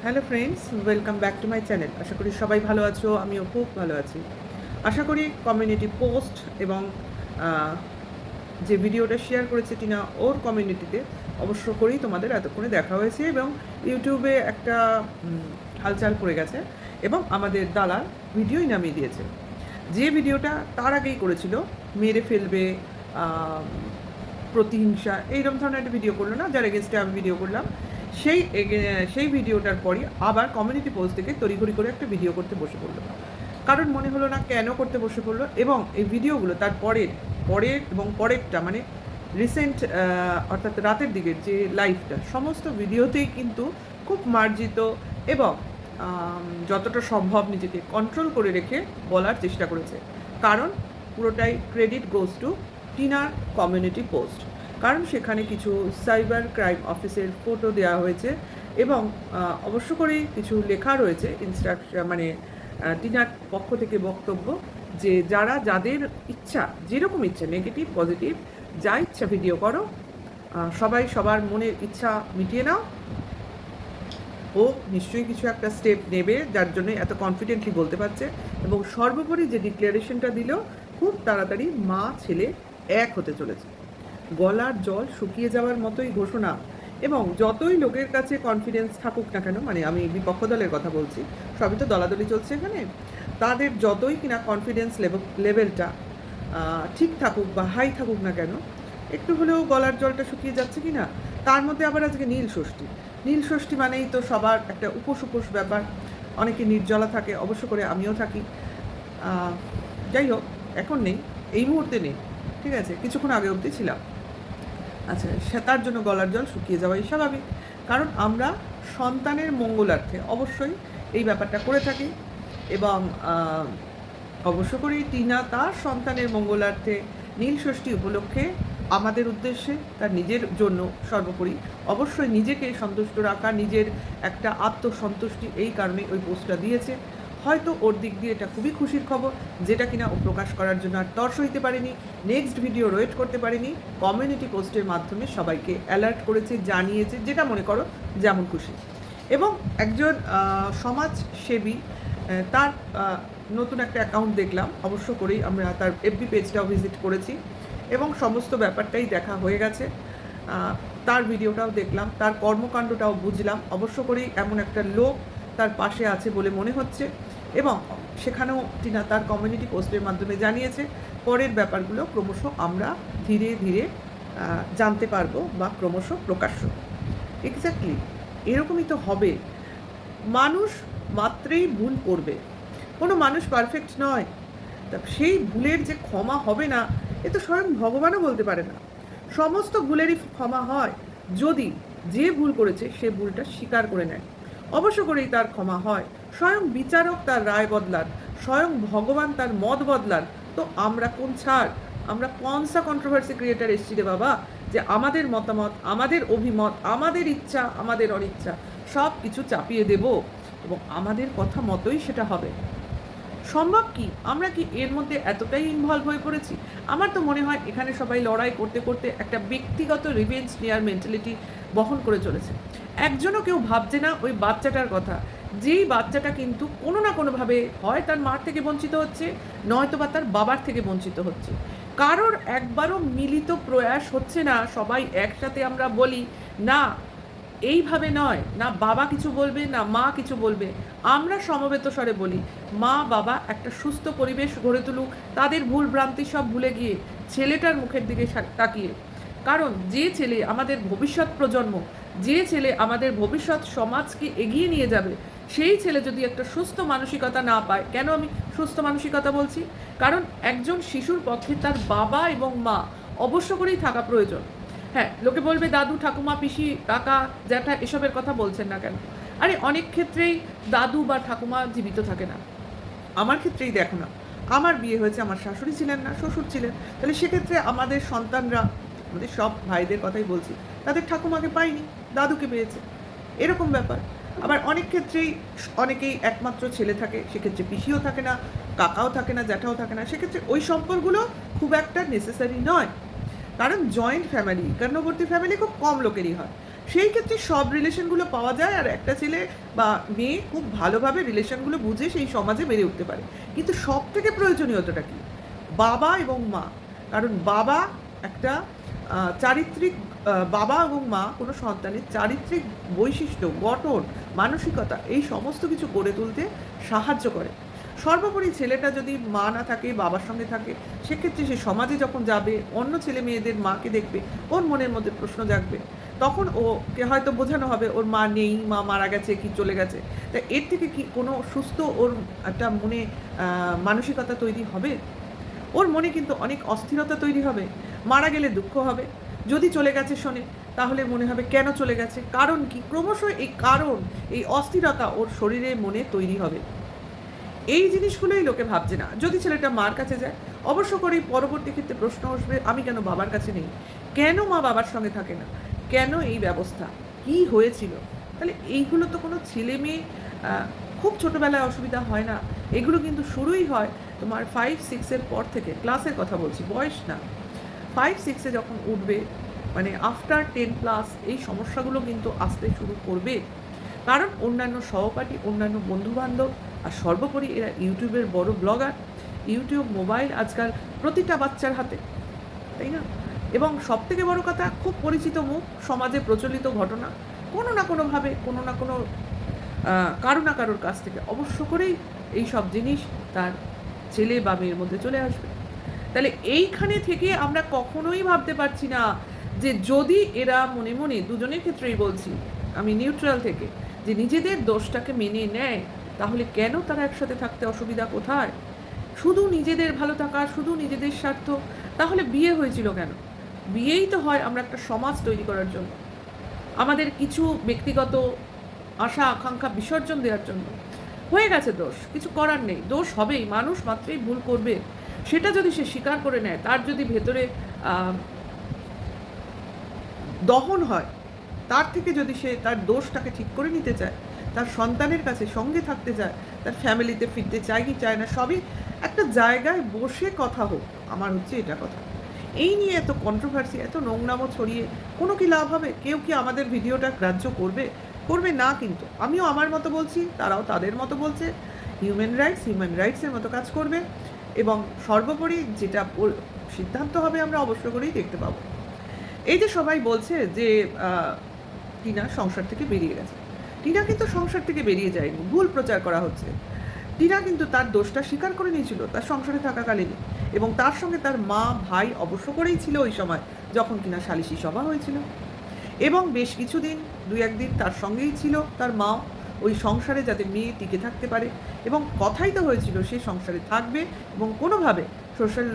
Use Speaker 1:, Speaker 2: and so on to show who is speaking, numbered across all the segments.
Speaker 1: Hello friends, welcome back to my channel. আশা করি সবাই ভালো আছো, আমিও খুব ভালো আছি। আশা করি কমিউনিটি পোস্ট এবং আহ, যে ভিডিওটা শেয়ার করেছে টিনা ওর কমিউনিটিতে অবশ্য করেই তোমাদের এতক্ষণে দেখা হয়েছে এবং ইউটিউবে একটা হালচাল পড়ে গেছে এবং আমাদের দালাল ভিডিওই নামিয়ে দিয়েছে। যে ভিডিওটা তার আগেই করেছিল, মেরে ফেলবে, আহ, প্রতিহিংসা এইরকম ধরনের একটা ভিডিও করলো না, যার এগেনস্টে আমি ভিডিও করলাম, সেই ভিডিওটার পরই আবার কমিউনিটি পোস্ট থেকে তড়িঘড়ি করে একটা ভিডিও করতে বসে পড়লো। কারণ মনে হলো না কেন করতে বসে পড়লো, এবং এই ভিডিওগুলো তার পরের পরের এবং পরেরটা মানে রিসেন্ট অর্থাৎ রাতের দিকের যে লাইফটা, সমস্ত ভিডিওতেই কিন্তু খুব মার্জিত এবং যতটা সম্ভব নিজেকে কন্ট্রোল করে রেখে বলার চেষ্টা করেছে। কারণ পুরোটাই ক্রেডিট গোজ টু টিনার কমিউনিটি পোস্ট। কারণ সেখানে কিছু সাইবার ক্রাইম অফিসের ফটো দেওয়া হয়েছে এবং অবশ্য করেই কিছু লেখা রয়েছে ইনস্ট্রাকশন, মানে টিনার পক্ষ থেকে বক্তব্য যে যারা যাদের ইচ্ছা, যেরকম ইচ্ছা, নেগেটিভ পজিটিভ যা ইচ্ছা ভিডিও করো, সবাই সবার মনের ইচ্ছা মিটিয়ে নাও। ও নিশ্চয়ই কিছু একটা স্টেপ নেবে, যার জন্য এত কনফিডেন্টলি বলতে পারছে। এবং সর্বোপরি যে ডিক্লারেশনটা দিল, খুব তাড়াতাড়ি মা ছেলে এক হতে চলেছে। গলার জল শুকিয়ে যাওয়ার মতোই ঘোষণা। এবং যতই লোকের কাছে কনফিডেন্স থাকুক না কেন, মানে আমি বিপক্ষ দলের কথা বলছি, সবই তো দলাদলি চলছে এখানে, তাদের যতই কিনা কনফিডেন্স লেভেলটা ঠিক থাকুক বা হাই থাকুক না কেন, একটু হলেও গলার জলটা শুকিয়ে যাচ্ছে কি না। তার মধ্যে আবার আজকে নীল ষষ্ঠী। নীল ষষ্ঠী মানেই তো সবার একটা উপোস উপোস ব্যাপার, অনেকে নির্জলা থাকে, অবশ্য করে আমিও থাকি। যাই হোক, এখন নেই, এই মুহূর্তে নেই, ঠিক আছে, কিছুক্ষণ আগে অবধি ছিলাম। আচ্ছা, সে তার জন্য গলার জল শুকিয়ে যাওয়াই স্বাভাবিক। কারণ আমরা সন্তানের মঙ্গলার্থে অবশ্যই এই ব্যাপারটা করে থাকি এবং অবশ্য করেই টিনা তার সন্তানের মঙ্গলার্থে নীল ষষ্ঠী উপলক্ষে আমাদের উদ্দেশ্যে, তার নিজের জন্য সর্বোপরি অবশ্যই নিজেকে সন্তুষ্ট রাখা, নিজের একটা আত্মসন্তুষ্টি, এই কারণে ওই পোস্টটা দিয়েছে। হয়তো ওর দিক দিয়ে এটা খুবই খুশির খবর, যেটা কিনা ও প্রকাশ করার জন্য আর তর্স হইতে পারেনি, নেক্সট ভিডিও ওয়েট করতে পারেনি, কমিউনিটি পোস্টের মাধ্যমে সবাইকে অ্যালার্ট করেছে, জানিয়েছে, যেটা মনে করো যেমন খুশি। এবং একজন সমাজসেবী, তার নতুন একটা অ্যাকাউন্ট দেখলাম, অবশ্য করেই আমরা তার এফবি পেজটাও ভিজিট করেছি এবং সমস্ত ব্যাপারটাই দেখা হয়ে গেছে। তার ভিডিওটাও দেখলাম, তার কর্মকাণ্ডটাও বুঝলাম, অবশ্য করেই এমন একটা লোক তার পাশে আছে বলে মনে হচ্ছে। এবং সেখানেও টিনা তার কমিউনিটি পোস্টের মাধ্যমে জানিয়েছে পরের ব্যাপারগুলো ক্রমশ আমরা ধীরে ধীরে জানতে পারবো বা ক্রমশ প্রকাশ্য। এক্স্যাক্টলি এরকমই তো হবে। মানুষ মাত্রেই ভুল করবে, কোনো মানুষ পারফেক্ট নয়। তা সেই ভুলের যে ক্ষমা হবে না, এ তো স্বয়ং ভগবানও বলতে পারে না। সমস্ত ভুলেরই ক্ষমা হয় যদি যে ভুল করেছে সে ভুলটা স্বীকার করে নেয়, অবশ্য করেই তার ক্ষমা হয়। স্বয়ং বিচারক তার রায় বদলান, স্বয়ং ভগবান তার মত বদলান। তো আমরা কোন ছাড়, আমরা কনসা কন্ট্রোভার্সি ক্রিয়েটার এসছি রে বাবা, যে আমাদের মতামত, আমাদের অভিমত, আমাদের ইচ্ছা, আমাদের অনিচ্ছা সব কিছু চাপিয়ে দেব এবং আমাদের কথা মতোই সেটা হবে? সম্ভব কি? আমরা কি এর মধ্যে এতটাই ইনভলভ হয়ে পড়েছি? আমার তো মনে হয় এখানে সবাই লড়াই করতে করতে একটা ব্যক্তিগত রিভেঞ্জ নেওয়ার মেন্টালিটি বহন করে চলেছে। একজনও কেউ ভাবছে না ওই বাচ্চাটার কথা, যেই বাচ্চাটা কিন্তু কোনো না কোনোভাবে হয় তার মার থেকে বঞ্চিত হচ্ছে, নয়তো বা তার বাবার থেকে বঞ্চিত হচ্ছে। কারোর একবারও মিলিত প্রয়াস হচ্ছে না, সবাই একসাথে আমরা বলি না এইভাবে নয়, না বাবা কিছু বলবে না মা কিছু বলবে, আমরা সমবেত স্বরে বলি মা বাবা একটা সুস্থ পরিবেশ গড়ে তুলুক, তাদের ভুল ভ্রান্তি সব ভুলে গিয়ে ছেলেটার মুখের দিকে তাকিয়ে। কারণ যে ছেলে আমাদের ভবিষ্যৎ প্রজন্ম, যে ছেলে আমাদের ভবিষ্যৎ সমাজকে এগিয়ে নিয়ে যাবে, সেই ছেলে যদি একটা সুস্থ মানসিকতা না পায়, কেন আমি সুস্থ মানসিকতা বলছি? কারণ একজন শিশুর পক্ষে তার বাবা এবং মা অবশ্য করেই থাকা প্রয়োজন। হ্যাঁ, লোকে বলবে দাদু ঠাকুমা পিসি কাকা জ্যাঠা এসবের কথা বলছেন না কেন? আরে অনেক ক্ষেত্রেই দাদু বা ঠাকুমা জীবিত থাকে না। আমার ক্ষেত্রেই দেখো না, আমার বিয়ে হয়েছে, আমার শাশুড়ি ছিলেন না, শ্বশুর ছিলেন। তাহলে সেক্ষেত্রে আমাদের সন্তানরা, আমাদের সব ভাইদের কথাই বলছি, তাদের ঠাকুমাকে পায়নি, দাদুকে পেয়েছে, এরকম ব্যাপার। আবার অনেক ক্ষেত্রেই অনেকেই একমাত্র ছেলে থাকে, সেক্ষেত্রে পিসিও থাকে না, কাকাও থাকে না, জ্যাঠাও থাকে না, সেক্ষেত্রে ওই সম্পর্কগুলো খুব একটা নেসেসারি নয়। কারণ জয়েন্ট ফ্যামিলি, একান্নবর্তী ফ্যামিলি খুব কম লোকেরই হয়। সেই ক্ষেত্রে সব রিলেশনগুলো পাওয়া যায়, আর একটা ছেলে বা মেয়ে খুব ভালোভাবে রিলেশনগুলো বুঝে সেই সমাজে বেড়ে উঠতে পারে। কিন্তু সব থেকে প্রয়োজনীয়তাটা কি? বাবা এবং মা। কারণ বাবা একটা চারিত্রিক বাবা এবং মা কোনো সন্তানের চারিত্রিক বৈশিষ্ট্য, গঠন, মানসিকতা এই সমস্ত কিছু গড়ে তুলতে সাহায্য করে। সর্বোপরি ছেলেটা যদি মা না থাকে, বাবার সঙ্গে থাকে, সেক্ষেত্রে সে সমাজে যখন যাবে, অন্য ছেলে মেয়েদের মাকে দেখবে, ওর মনের মধ্যে প্রশ্ন জাগবে। তখন ওকে হয়তো বোঝানো হবে ওর মা নেই, মা মারা গেছে কি চলে গেছে। তা এর থেকে কি কোনো সুস্থ ওর একটা মনে মানসিকতা তৈরি হবে? ওর মনে কিন্তু অনেক অস্থিরতা তৈরি হবে। মারা গেলে দুঃখ হবে, যদি চলে গেছে শোনে তাহলে মনে হবে কেন চলে গেছে, কারণ কি? ক্রমশ এই কারণ, এই অস্থিরতা ওর শরীরে মনে তৈরি হবে। এই জিনিসগুলোই লোকে ভাবছে না। যদি ছেলেটা মার কাছে যায়, অবশ্য করেই পরবর্তী ক্ষেত্রে প্রশ্ন আসবে, আমি কেন বাবার কাছে নেই, কেন মা বাবার সঙ্গে থাকে না, কেন এই ব্যবস্থা, কি হয়েছিল? তাহলে এইগুলো তো কোনো ছেলে মেয়ে খুব ছোটোবেলায় অসুবিধা হয় না। এগুলো কিন্তু শুরুই হয় তোমার 5-6 পর থেকে। ক্লাসের কথা বলছি, বয়স না। 5-6 যখন উঠবে, মানে আফটার 10+ এই সমস্যাগুলো কিন্তু আসতে শুরু করবে। কারণ অন্যান্য সহপাঠী, অন্যান্য বন্ধুবান্ধব, আর সর্বোপরি এরা ইউটিউবের বড় ব্লগার। ইউটিউব, মোবাইল আজকাল প্রতিটা বাচ্চার হাতে, তাই না? এবং সবথেকে বড় কথা, খুব পরিচিত মুখ, সমাজে প্রচলিত ঘটনা, কোনো না কোনোভাবে, কোনো না কোনো কারো না কারোর কাছ থেকে অবশ্য করেই এই সব জিনিস তার ছেলে বা মেয়ের মধ্যে চলে আসবে। তাহলে এইখানে থেকে আমরা কখনোই ভাবতে পারছি না যে যদি এরা মনে মনে, দুজনের ক্ষেত্রেই বলছি আমি নিউট্রাল থেকে, যে নিজেদের দোষটাকে মেনে নেয়, তাহলে কেন তারা একসাথে থাকতে অসুবিধা কোথায়? শুধু নিজেদের ভালো থাকা, শুধু নিজেদের স্বার্থ। তাহলে বিয়ে হয়েছিল কেন? বিয়েই তো হয় আমরা একটা সমাজ তৈরি করার জন্য, আমাদের কিছু ব্যক্তিগত আশা আকাঙ্ক্ষা বিসর্জন দেওয়ার জন্য। হয়ে গেছে দোষ, কিছু করার নেই, দোষ হবেই, মানুষ মাত্রই ভুল করবে। সেটা যদি সে স্বীকার করে নেয়, তার যদি ভেতরে দহন হয়, তার থেকে যদি সে তার দোষটাকে ঠিক করে নিতে চায়, তার সন্তানের কাছে সঙ্গে থাকতে চায়, তার ফ্যামিলিতে ফিরতে চায় কি চায় না, সবই একটা জায়গায় বসে কথা হোক। আমার হচ্ছে এটা কথা। এই নিয়ে এত কন্ট্রোভার্সি, এত নোংরামো ছড়িয়ে কোনো কি লাভ হবে? কেউ কি আমাদের ভিডিওটা গ্রাহ্য করবে? করবে না। কিন্তু আমিও আমার মতো বলছি, তারাও তাদের মতো বলছে। হিউম্যান রাইটসের মতো কাজ করবে, এবং সর্বোপরি যেটা সিদ্ধান্ত হবে আমরা অবশ্য করেই দেখতে পাবো। এই যে সবাই বলছে যে টিনা সংসার থেকে বেরিয়ে গেছে, টিনা কিন্তু সংসার থেকে বেরিয়ে যায়নি, ভুল প্রচার করা হচ্ছে। টিনা কিন্তু তার দোষটা স্বীকার করে নিয়েছিল তার সংসারে থাকাকালীনই, এবং তার সঙ্গে তার মা ভাই অবশ্য করেই ছিল ওই সময় যখন কিনা সালিশি সভা হয়েছিল। এবং বেশ কিছুদিন, 2-1 দিন তার সঙ্গেই ছিল তার মা, ওই সংসারে যাতে মেয়ে টিকে থাকতে পারে। এবং কথাই তো হয়েছিল সে সংসারে থাকবে এবং কোনোভাবে সোশ্যাল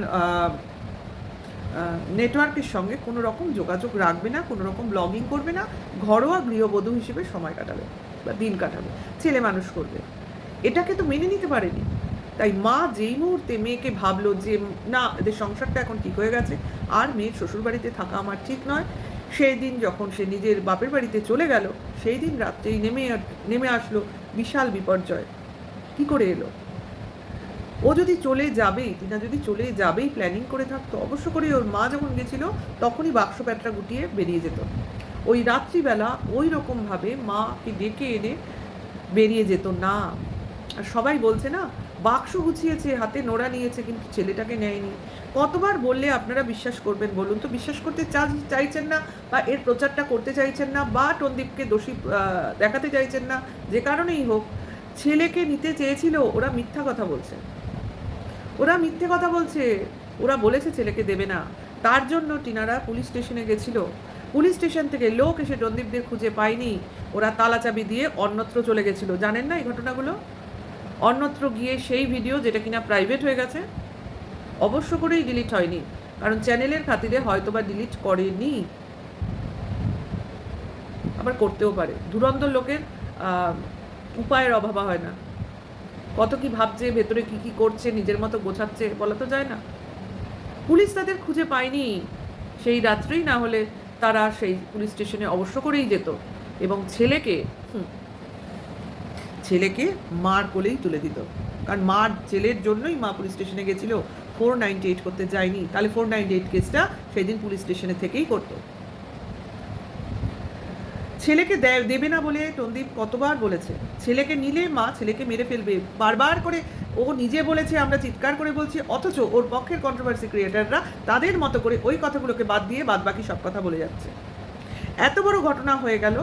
Speaker 1: নেটওয়ার্কের সঙ্গে কোনো রকম যোগাযোগ রাখবে না, কোনো রকম ব্লগিং করবে না, ঘরোয়া গৃহবধূ হিসেবে সময় কাটাবে বা দিন কাটাবে, ছেলে মানুষ করবে। এটাকে তো মেনে নিতে পারেনি। তাই মা যেই মুহূর্তে মেয়েকে ভাবলো যে না, এদের সংসারটা এখন ঠিক হয়ে গেছে, আর মেয়ের শ্বশুরবাড়িতে থাকা আমার ঠিক নয়, সেই দিন যখন সে নিজের বাপের বাড়িতে চলে গেল, সেই দিন রাত্রেই নেমে আসলো বিশাল বিপর্যয়। কী করে এলো? ও যদি চলে যাবেই, টিনা যদি চলে যাবেই প্ল্যানিং করে থাকতো, অবশ্য করেই ওর মা যখন গেছিল তখনই বাক্স প্যাটরা গুটিয়ে বেরিয়ে যেত। ওই রাত্রিবেলা ওই রকমভাবে মাকে ডেকে এনে বেরিয়ে যেত না। আর সবাই বলছে না, বাক্স গুছিয়েছে, হাতে নোড়া নিয়েছে, কিন্তু ছেলেটাকে নেয়নি। কতবার বললে আপনারা বিশ্বাস করবেন বলুন তো? বিশ্বাস করতে চাইছেন না, বা এর প্রচারটা করতে চাইছেন না, বা টনদীপকে দোষী দেখাতে চাইছেন না, যে কারণেই হোক। ছেলেকে নিতে চেয়েছিল, ওরা মিথ্যা কথা বলছে, ওরা মিথ্যে কথা বলছে। ওরা বলেছে ছেলেকে দেবে না, তার জন্য টিনারা পুলিশ স্টেশনে গেছিল। পুলিশ স্টেশন থেকে লোক এসে রণদীপদের খুঁজে পায়নি, ওরা তালা চাবি দিয়ে অন্যত্র চলে গেছিল। জানেন না এই ঘটনাগুলো? অন্যত্র গিয়ে সেই ভিডিও, যেটা কিনা প্রাইভেট হয়ে গেছে, অবশ্য করেই ডিলিট হয়নি, কারণ চ্যানেলের খাতিরে হয়তো বা ডিলিট করেনি, আবার করতেও পারে। ধুরন্ধর লোকের উপায়ের অভাব হয় না। কত কি ভাবছে, ভেতরে কি কি করছে, নিজের মতো গোছাচ্ছে, বলা তো যায় না। পুলিশ তাদের খুঁজে পায়নি সেই রাত্রেই, না হলে তারা সেই পুলিশ স্টেশনে অবশ্য করেই যেত, এবং ছেলেকে মার কোলেই তুলে দিত। কারণ মার ছেলের জন্যই মা পুলিশ স্টেশনে গেছিল, 498 করতে যায়নি। তাহলে 498 কেসটা সেই দিন পুলিশ স্টেশনে থেকেই করতো। ছেলেকে দেবে না বলে টনদীপ কতবার বলেছে, ছেলেকে নিলে মা ছেলেকে মেরে ফেলবে, বারবার করে ও নিজে বলেছে, আমরা চিৎকার করে বলছি, অথচ ওর পক্ষের কন্ট্রোভার্সি ক্রিয়েটাররা তাদের মতো করে ওই কথাগুলোকে বাদ দিয়ে বাদ বাকি সব কথা বলে যাচ্ছে। এত বড় ঘটনা হয়ে গেল,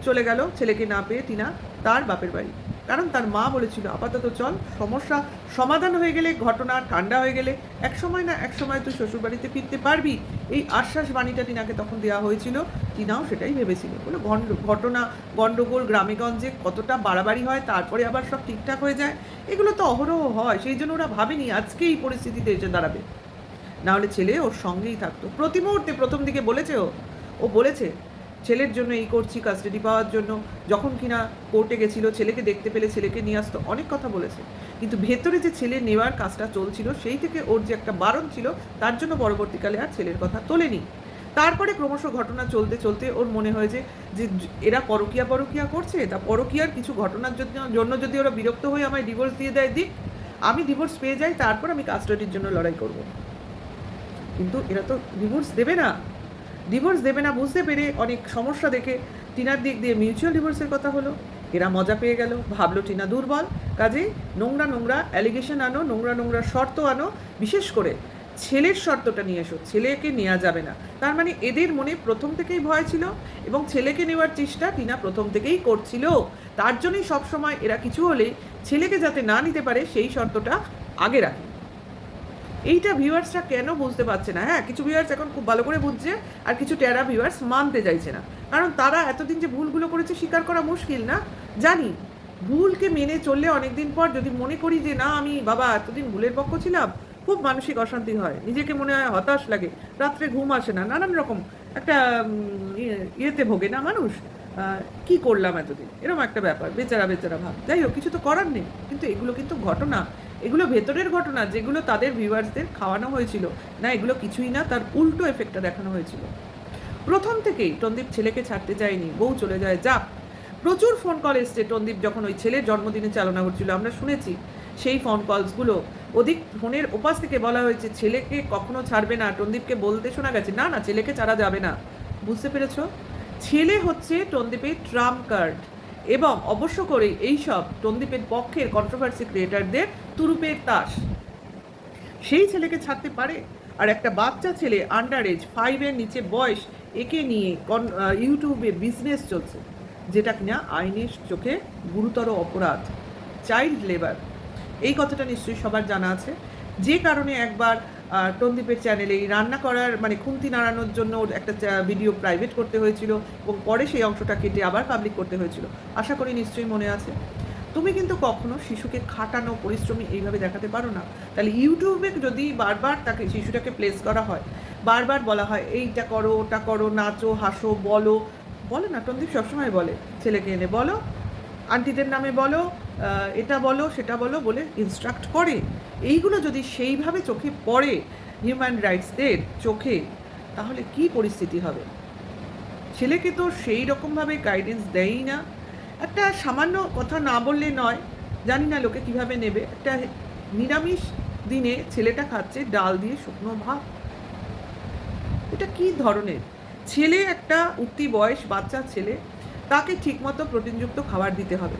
Speaker 1: চলে গেল ছেলেকে না পেয়ে টিনা তার বাপের বাড়ি, কারণ তার মা বলেছিল আপাতত চল, সমস্যা সমাধান হয়ে গেলে, ঘটনা ঠান্ডা হয়ে গেলে এক সময় না এক সময় তুই শ্বশুরবাড়িতে ফিরতে পারবি, এই আশ্বাস বাণীটা টিনাকে তখন দেওয়া হয়েছিল। টিনাও সেটাই ভেবেছিল, বলে ঘটনা গণ্ডগোল গ্রামেগঞ্জে কতটা বাড়াবাড়ি হয়, তারপরে আবার সব ঠিকঠাক হয়ে যায়, এগুলো তো অহরহ হয়, সেই জন্য ওরা ভাবেনি আজকে এই পরিস্থিতিতে এসে দাঁড়াবে। নাহলে ছেলে ওর সঙ্গেই থাকতো প্রতি মুহূর্তে। প্রথম দিকে বলেছে ও বলেছে ছেলের জন্য এই করছি, কাস্টাডি পাওয়ার জন্য, যখন কিনা কোর্টে গেছিল ছেলেকে দেখতে পেলে ছেলেকে নিয়ে আসতো, অনেক কথা বলেছে, কিন্তু ভেতরে যে ছেলে নেওয়ার কাজটা চলছিল সেই থেকে ওর যে একটা বারণ ছিল, তার জন্য পরবর্তীকালে আর ছেলের কথা তোলেনি। তারপরে ক্রমশ ঘটনা চলতে চলতে ওর মনে হয়েছে যে এরা পরকিয়া করছে, তা পরকিয়ার কিছু ঘটনার জন্য যদি ওরা বিরক্ত হয়ে আমায় ডিভোর্স দিয়ে দেয়, দিক, আমি ডিভোর্স পেয়ে যাই, তারপর আমি কাস্টাডির জন্য লড়াই করব। কিন্তু এরা তো ডিভোর্স দেবে না বুঝতে পেরে, অনেক সমস্যা দেখে টিনার দিক দিয়ে মিউচুয়াল ডিভোর্সের কথা হলো। এরা মজা পেয়ে গেল, ভাবলো টিনা দুর্বল, কাজেই নোংরা অ্যালিগেশন আনো, নোংরা শর্ত আনো, বিশেষ করে ছেলের শর্তটা নিয়ে এসো, ছেলেকে নেওয়া যাবে না। তার মানে এদের মনে প্রথম থেকেই ভয় ছিল এবং ছেলেকে নেওয়ার চেষ্টা টিনা প্রথম থেকেই করছিল। তার জন্যই সবসময় এরা কিছু হলে ছেলেকে যাতে না নিতে পারে সেই শর্তটা আগে রাখে। এইটা ভিউয়ার্সরা কেন বুঝতে পারছে না? হ্যাঁ, কিছু ভিউয়ার্স এখন খুব ভালো করে বুঝছে, আর কিছু টেরা ভিউয়ার্স মানতে চাইছে না, কারণ তারা এতদিন যে ভুলগুলো করেছে স্বীকার করা মুশকিল না। জানি ভুলকে মেনে চললে অনেকদিন পর যদি মনে করি যে না আমি বাবা এতদিন ভুলের পক্ষ ছিলাম, খুব মানসিক অশান্তি হয়, নিজেকে মনে হয় হতাশ লাগে, রাত্রে ঘুম আসে না, নানান রকম একটা ইয়েতে ভোগে না মানুষ, কি করলাম এতদিন, এরকম একটা ব্যাপার, বেচারা ভাব। যাই হোক, কিছু তো করার নেই, কিন্তু এগুলো কিন্তু ঘটনা, এগুলো ভেতরের ঘটনা, যেগুলো তাদের ভিউয়ার্সদের খাওয়ানো হয়েছিল না, এগুলো কিছুই না, তার উল্টো এফেক্টটা দেখানো হয়েছিল। প্রথম থেকেই টনদীপ ছেলেকে ছাড়তে চায়নি, বউ চলে যায় যাক, প্রচুর ফোন কল এসছে টনদীপ যখন ওই ছেলের জন্মদিনে চালনা করছিল, আমরা শুনেছি সেই ফোন কলসগুলো। ওদিক ফোনের ওপাশ থেকে বলা হয়েছে ছেলেকে কখনো ছাড়বে না, টনদীপকে বলতে শোনা গেছে না ছেলেকে ছাড়া যাবে না। বুঝতে পেরেছ? ছেলে হচ্ছে টনদীপের ট্রাম্প কার্ড, এবং অবশ্য করেই এইসব টনদীপের পক্ষের কন্ট্রোভার্সি ক্রিয়েটারদের তুরুপের তাস। সেই ছেলেকে ছাড়তে পারে? আর একটা বাচ্চা ছেলে, আন্ডার এজ 5-এর নিচে বয়স, একে নিয়ে ইউটিউবে বিজনেস চলছে, যেটা কিনা আইনের চোখে গুরুতর অপরাধ, চাইল্ড লেবার। এই কথাটা নিশ্চয়ই সবার জানা আছে, যে কারণে একবার টনদীপের চ্যানেলে রান্না করার মানে খুন্তি নাড়ানোর জন্য একটা ভিডিও প্রাইভেট করতে হয়েছিল, এবং পরে সেই অংশটা কেটে আবার পাবলিক করতে হয়েছিল। আশা করি নিশ্চয়ই মনে আছে। তুমি কিন্তু কখনো শিশুকে খাটানো পরিশ্রমী এইভাবে দেখাতে পারো না। তাহলে ইউটিউবে যদি বারবার তাকে শিশুটাকে প্লেস করা হয়, বারবার বলা হয় এইটা করো ওটা করো, নাচো হাসো বলে না, টনদীপ সবসময় বলে ছেলেকে এনে বলো, আন্টিদের নামে বলো, এটা বলো সেটা বলো বলে ইনস্ট্রাক্ট করে। এইগুলো যদি সেইভাবে চোখে পড়ে হিউম্যান রাইটসদের চোখে, তাহলে কি পরিস্থিতি হবে? ছেলেকে তো সেই রকমভাবে গাইডেন্স দেয়ই না। একটা সামান্য কথা না বললে নয়, জানি না লোকে কিভাবে নেবে, একটা নিরামিষ দিনে ছেলেটা খাচ্ছে ডাল দিয়ে শুকনো ভাত, এটা কি ধরনের ছেলে? একটা উঠতি বয়স বাচ্চা ছেলে, তাকে ঠিকমতো প্রোটিনযুক্ত খাবার দিতে হবে,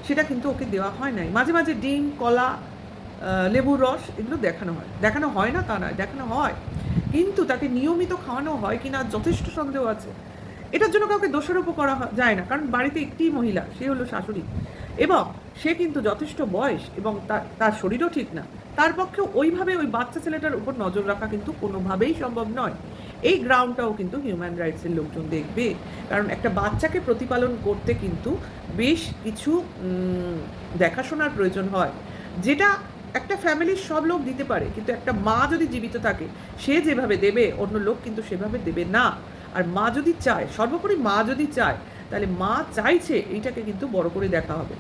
Speaker 1: সেটা কিন্তু ওকে দেওয়া হয় নাই। মাঝে মাঝে ডিম, কলা, লেবুর রস এগুলো দেখানো হয় না তা নয়, দেখানো হয়, কিন্তু তাকে নিয়মিত খাওয়ানো হয় কিনা যথেষ্ট সন্দেহ আছে। এটার জন্য কাউকে দোষারোপ করা যায় না, কারণ বাড়িতে একটিই মহিলা, সে হলো শাশুড়ি, এবং সে কিন্তু যথেষ্ট বয়স এবং তার শরীরও ঠিক না, তার পক্ষে ওইভাবে ওই বাচ্চা ছেলেটার উপর নজর রাখা কিন্তু কোনোভাবেই সম্ভব নয়। এই গ্রাউন্ডটাও কিন্তু হিউম্যান রাইটসের লোকজন দেখবে, কারণ একটা বাচ্চাকে প্রতিপালন করতে কিন্তু বেশ কিছু দেখাশোনার প্রয়োজন হয়, যেটা একটা ফ্যামিলির সব লোক দিতে পারে, কিন্তু একটা মা যদি জীবিত থাকে সে যেভাবে দেবে অন্য লোক কিন্তু সেভাবে দেবে না। আর মা যদি চায়, সর্বোপরি মা যদি চায়, তাহলে মা চাইছে এইটাকে কিন্তু বড় করে দেখা হবে।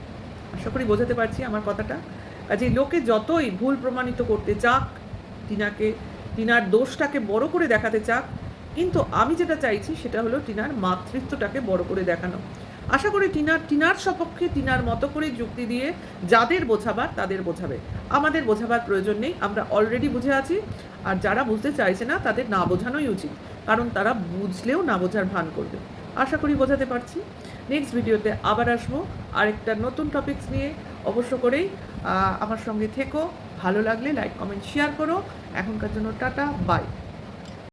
Speaker 1: আশা করি বোঝাতে পারছি আমার কথাটা। কাজে লোকে যতই ভুল প্রমাণিত করতে চাক, টিনার দোষটাকে বড় করে দেখাতে চাক, কিন্তু আমি যেটা চাইছি সেটা হলো টিনার মাতৃত্বটাকে বড় করে দেখানো। আশা করি টিনার সপক্ষে টিনার মতো করে যুক্তি দিয়ে যাদের বোঝাবার তাদের বোঝাবে, আমাদের বোঝাবার প্রয়োজন নেই, আমরা অলরেডি বুঝে আছি। আর যারা বুঝতে চাইছে না তাদের না বোঝানোই উচিত, কারণ তারা বুঝলেও না বোঝার ভান করবে। আশা করি বোঝাতে পারছি। নেক্সট ভিডিওতে আবার আসবো আরেকটা নতুন টপিকস নিয়ে। অবশ্য করেই আমার সঙ্গে থেকো। ভালো লাগলে লাইক কমেন্ট শেয়ার করো। এখনকার জন্য টাটা, বাই।